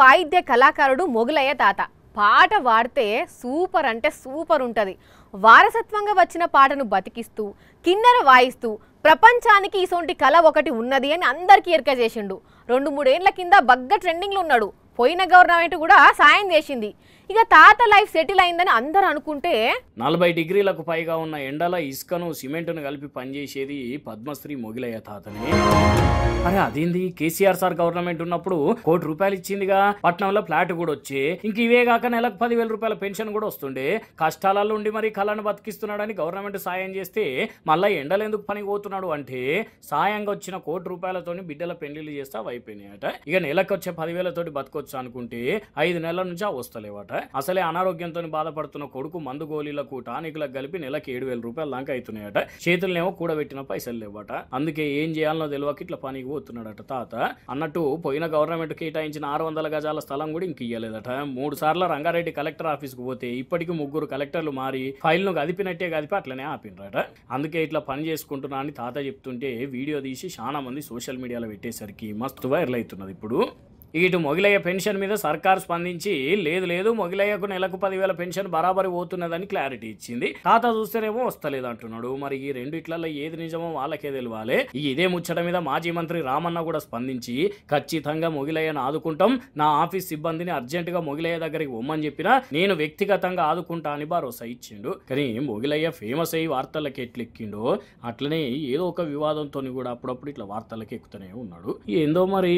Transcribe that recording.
వాయిద్య కళాకారుడు మొగులయ్య తాత. పాట వాడితే సూపర్ అంటే సూపర్ ఉంటుంది. వారసత్వంగా వచ్చిన పాటను బతికిస్తూ కిన్నెర వాయిస్తూ ప్రపంచానికి ఇసొంటి కళ ఒకటి ఉన్నది అని అందరికీ ఎరక చేసిండు. 2-3 ఏళ్ల కింద బగ్గ ట్రెండింగ్లో ఉన్నాడు. పోయిన గవర్నమెంట్ కూడా సాయం చేసింది. ఇక తాత లైఫ్ సెటిల్ అయిందని అందరూ అనుకుంటే 40 డిగ్రీలకు పైగా ఉన్న ఎండల ఇసుకను సిమెంటును కలిపి పనిచేసేది పద్మశ్రీ మొగిలయ్య తాతనే. అరే అదేంది, కేసీఆర్ సార్ గవర్నమెంట్ ఉన్నప్పుడు ₹1 కోటి ఇచ్చిందిగా, పట్నంలో ఫ్లాట్ కూడా వచ్చి ఇంక ఇవే కాక నెలకు 10,000 రూపాయల పెన్షన్ కూడా వస్తుండే. కష్టాలలో ఉండి మరి కళను బతికిస్తున్నాడని గవర్నమెంట్ సాయం చేస్తే మళ్ళీ ఎండలు ఎందుకు పనికి పోతున్నాడు అంటే, సాయంగా వచ్చిన ₹1 కోటి బిడ్డల పెళ్లిళ్ళు చేస్తే అవి అయిపోయినాయట. ఇక నెలకు వచ్చే 10,000 బతకొచ్చు అనుకుంటే 5 నెలల నుంచి వస్తలేవట. అసలే అనారోగ్యంతో బాధపడుతున్న కొడుకు మందు గోళీలకు టానిక్లకు కలిపి నెలకి ₹7,000 దాకా అవుతున్నాయట. చేతులనేమో కూడబెట్టిన పైసలు లేవట. అందుకే ఏం చేయాలనో తెలియక ఇట్లా పనికి పోతున్నాడట తాత. అన్నట్టు పోయిన గవర్నమెంట్ కేటాయించిన 600 గజాల స్థలం కూడా ఇంక ఇయ్యలేదట. 3 సార్లు రంగారెడ్డి కలెక్టర్ ఆఫీస్ కు పోతే ఇప్పటికి 3 కలెక్టర్లు మారి ఫైల్ను కదిపినట్టే కదిపి అట్లనే ఆపినరట. అందుకే ఇట్లా పని చేసుకుంటున్నా అని తాత చెప్తుంటే వీడియో తీసి చాలా మంది సోషల్ మీడియాలో పెట్టేసరికి మస్తు వైరల్ అవుతున్నది. ఇప్పుడు ఇటు మొగిలయ్య పెన్షన్ మీద సర్కార్ స్పందించి లేదు మొగిలయ్యకు నెలకు 10,000 పెన్షన్ బరాబరి పోతున్నదని క్లారిటీ ఇచ్చింది. తాత చూస్తేనేమో వస్తలేదు అంటున్నాడు. మరి ఈ రెండిట్లలో ఏది నిజమో వాళ్ళకే తెలియాలి. ఇదే ముచ్చట మీద మాజీ మంత్రి రామన్న కూడా స్పందించి ఖచ్చితంగా మొగిలయ్యను ఆదుకుంటాం, నా ఆఫీస్ సిబ్బందిని అర్జెంటుగా మొగిలయ్య దగ్గరికి పొమ్మని చెప్పినా నేను వ్యక్తిగతంగా ఆదుకుంటా అని భరోసా ఇచ్చిండు. కానీ మొగిలయ్య ఫేమస్ అయ్యి వార్తలకు ఎట్లెక్కిండో అట్లనే ఏదో ఒక వివాదంతో కూడా అప్పుడప్పుడు ఇట్లా వార్తలకు ఎక్కుతూనే ఉన్నాడు. ఏందో మరి.